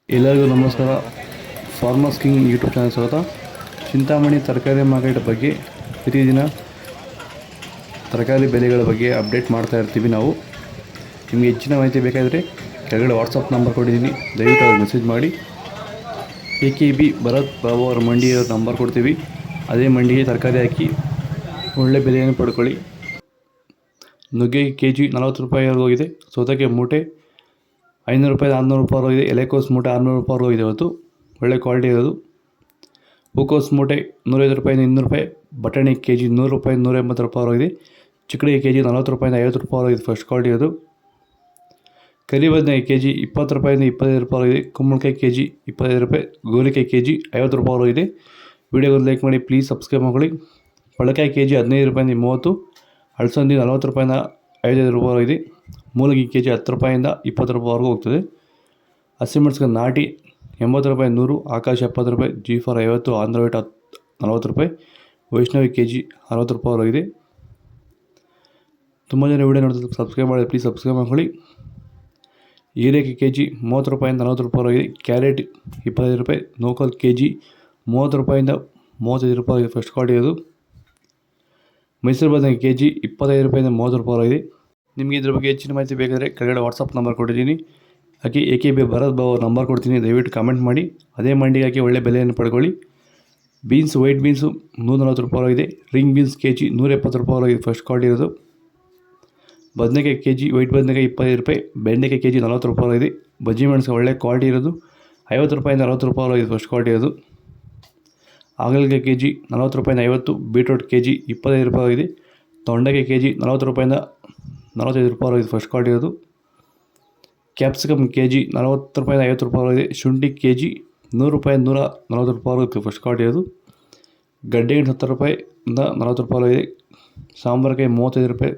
ಎಲ್ಲರಿಗೂ ನಮಸ್ಕಾರ. Farmers king YouTube channel ಸ್ವಾಗತ. ಚಿಂತಾಮಣಿ ತರಕಾರಿ ಮಾರ್ಕೆಟ್ ಬಗ್ಗೆ ಪ್ರತಿದಿನ ತರಕಾರಿ ಬೆಲೆಗಳ ಬಗ್ಗೆ ಅಪ್ಡೇಟ್ ಮಾಡ್ತಾ ಇರ್ತೀವಿ ನಾವು. ನಿಮಗೆ ಹೆಚ್ಚಿನ ಮಾಹಿತಿ ಬೇಕಾದರೆ ಕೆಳಗಡೆ ವಾಟ್ಸಪ್ ನಂಬರ್ ಕೊಟ್ಟಿದ್ದೀನಿ, ದಯವಿಟ್ಟು ಅವ್ರಿಗೆ ಮೆಸೇಜ್ ಮಾಡಿ. AKB ಭರತ್ ಬಾಬು ಅವರ ಮಂಡಿಯವರ ನಂಬರ್ ಕೊಡ್ತೀವಿ, ಅದೇ ಮಂಡಿಗೆ ತರಕಾರಿ ಹಾಕಿ ಒಳ್ಳೆ ಬೆಲೆಯನ್ನು ಪಡ್ಕೊಳ್ಳಿ. ನುಗ್ಗೆಗೆ KG 40 ರೂಪಾಯಿವರೆಗೂ ಹೋಗಿದೆ. ಸೌತೆಕಾಯಿ ಮೂಟೆ 500 ರೂಪಾಯಿ 400 ರೂಪಾಯಿ ಹೋಗಿದೆ. ಎಲೆಕೋಸು ಮೂಟೆ 600 ರೂಪಾಯಿ ಹೋಗಿದೆ. ಇವತ್ತು ಒಳ್ಳೆ ಕ್ವಾಲಿಟಿ ಇರೋದು. ಹೂಕೋಸು ಮೂಟೆ 150 ರೂಪಾಯಿಂದ 200 ರೂಪಾಯಿ. ಬಟಾಣಿ KG 100 ರೂಪಾಯಿ 180 ರೂಪಾಯಿ ಹೋಗಿದೆ. ಚಿಕ್ಕಡಿ KG 40 ರೂಪಾಯಿಂದ 50 ರೂಪಾಯಿ ಹೋಗಿದೆ. ಫಸ್ಟ್ ಕ್ವಾಲಿಟಿ ಅದು. ಕರಿ ಬದನೆ KG 20 ರೂಪಾಯಿಂದ 25 ರೂಪಾಯಿ ಹೋಗಿದೆ. ಕುಂಬಳಕಾಯಿ KG 25 ರೂಪಾಯಿ. ಗೋರಿಕಾಯಿ KG 50 ರೂಪಾಯಿ ಹೋಗಿದೆ. ವಿಡಿಯೋಗೊಂದು ಲೈಕ್ ಮಾಡಿ, ಪ್ಲೀಸ್ ಸಬ್ಸ್ಕ್ರೈಬ್ ಮಾಡಿ. ಪಳಕಾಯಿ KG 15 ರೂಪಾಯಿಂದ 30. ಅಳಸಂದಿ 40 ರೂಪಾಯಿಂದ 55 ರೂಪಾಯಿ ಹೋಗಿದೆ. ಮೂಲಂಗಿ KG 10 ರೂಪಾಯಿಂದ 20 ರೂಪಾಯಿವರೆಗೂ ಹೋಗ್ತದೆ. ಹಸಿಮೆಣಸಿನ ನಾಟಿ 80 ರೂಪಾಯಿ 100. ಆಕಾಶ 70 ರೂಪಾಯಿ. G4 50. ಆಂಧ್ರ ವೈಟ್ 40 ರೂಪಾಯಿ. ವೈಷ್ಣವಿ KG 60 ರೂಪಾಯಿ ಹೋಗಿದೆ. ತುಂಬ ಜನ ವಿಡಿಯೋ ನೋಡಿದ್ರೆ ಸಬ್ಸ್ಕ್ರೈಬ್ ಮಾಡಿ, ಪ್ಲೀಸ್ ಸಬ್ಸ್ಕ್ರೈಬ್ ಮಾಡ್ಕೊಳ್ಳಿ. ಹೀರೆಕಾಯಿ KG 30 ರೂಪಾಯಿಂದ 40 ರೂಪಾಯಿ ಹೋಗಿದೆ. ಕ್ಯಾರೆಟ್ 25 ರೂಪಾಯಿ. ನೋಕಲ್ KG 30 ರೂಪಾಯಿಂದ 35 ರೂಪಾಯಿ ಹೋಗಿದೆ. ಫಸ್ಟ್ ಕ್ವಾಲಿಟಿ ಅದು. ಮೈಸೂರು ಬದನೆ KG 25 ರೂಪಾಯಿಂದ 30 ರೂಪಾಯಿ ಹೋಗಿದೆ. ನಿಮಗೆ ಇದ್ರ ಬಗ್ಗೆ ಹೆಚ್ಚಿನ ಮಾಹಿತಿ ಬೇಕಾದರೆ ಕೆಳಗಡೆ ವಾಟ್ಸಪ್ ನಂಬರ್ ಕೊಟ್ಟಿದ್ದೀನಿ, ಹಾಗೆ AKB ಭರತ್ ಬಾಬು ನಂಬರ್ ಕೊಡ್ತೀನಿ, ದಯವಿಟ್ಟು ಕಾಮೆಂಟ್ ಮಾಡಿ. ಅದೇ ಮಂಡಿಗೆ ಹಾಕಿ ಒಳ್ಳೆ ಬೆಲೆಯನ್ನು ಪಡ್ಕೊಳ್ಳಿ. ಬೀನ್ಸ್ ವೈಟ್ ಬೀನ್ಸು 140 ರೂಪಾಯಿ ಹೋಗಿದೆ. ರಿಂಗ್ ಬೀನ್ಸ್ KG 170 ರೂಪಾಯಿ ಹೋಗಿದೆ. ಫಸ್ಟ್ ಕ್ವಾಲಿಟಿ ಇರೋದು. ಬದನೆಕಾಯಿ KG ವೈಟ್ ಬದನೆಕಾಯಿ 25 ರೂಪಾಯಿ. ಬೆಂಡೆಕಾಯಿ KG 40 ರೂಪಾಯಿ ಹೋಗಿದೆ. ಬಜ್ಜಿ ಮೆಣಸು ಒಳ್ಳೆ ಕ್ವಾಲಿಟಿ ಇರೋದು 50 ರೂಪಾಯಿಂದ 40 ರೂಪಾಯಿ ಹೋಗಿದೆ. ಫಸ್ಟ್ ಕ್ವಾಲಿಟಿ ಅದು. ಹಾಗಲಕಾಯಿ KG 40 ರೂಪಾಯಿಂದ 50. ಬೀಟ್ರೂಟ್ KG 25 ರೂಪಾಯಿ ಹೋಗಿದೆ. ತೊಂಡೆಕಾಯಿ KG 40 ರೂಪಾಯಿಂದ 45 ರೂಪಾಯಿ ಹೋಗಿದೆ. ಫಸ್ಟ್ ಕ್ವಾಲಿಟಿ ಅದು. ಕ್ಯಾಪ್ಸಿಕಮ್ KG 40 ರೂಪಾಯಿಂದ 50 ರೂಪಾಯಿ ಹೋಗಿದೆ. ಶುಂಠಿ KG 100 ರೂಪಾಯಿಂದ 140 ರೂಪಾಯಿ ಹೋಗುತ್ತೆ. ಫಸ್ಟ್ ಕ್ವಾಲಿಟಿ ಅದು. ಗಡ್ಡೆಗೆಣಸು 70 ರೂಪಾಯಿಂದ 40 ರೂಪಾಯಿ ಹೋಗಿದೆ. ಸಾಂಬಾರಕಾಯಿ 35 ರೂಪಾಯಿ.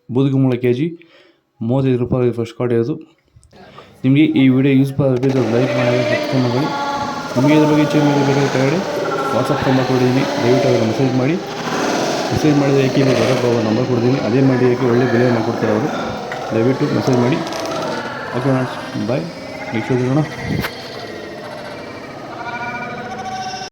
ಬೂದುಗುಂಬಳ KG 35 ರೂಪಾಯಿ ಹೋಗಿದೆ. ಫಸ್ಟ್ ಕ್ವಾಲಿಟಿ ಅದು. ನಿಮಗೆ ಈ ವಿಡಿಯೋ ಯೂಸ್ಫುಲ್ ಆಗಿದ್ದು ಲೈಕ್ ಮಾಡಿ, ಸಬ್ಸ್ಕ್ರೈಬ್ ಮಾಡಿ. ನಿಮಗೆ ಇದ್ರ ಬಗ್ಗೆ ಹೆಚ್ಚಿನ ಬೇಕಾದ ಕೆಳಗಡೆ ವಾಟ್ಸಪ್ ನಂಬರ್ ಕೊಟ್ಟಿದ್ದೀನಿ, ದಯವಿಟ್ಟು ಅವ್ರಿಗೆ ಮೆಸೇಜ್ ಮಾಡಿ. ಮೆಸೇಜ್ ಮಾಡಿದರೆ AKB ಭರತ್ ಬಾಬು ನಂಬರ್ ಕೊಡ್ತೀನಿ, ಅದೇ ಮಂಡಿಗೆ ಒಳ್ಳೆ ಬೆಲೆಯನ್ನು ಕೊಡ್ತಾರೆ ಅವರು. ದಯವಿಟ್ಟು ಮೆಸೇಜ್ ಮಾಡಿ. ಓಕೆ ಫ್ರೆಂಡ್ಸ್, ಬಾಯ್. ನೆಕ್ಸ್ಟ್ ನೋಡೋಣ.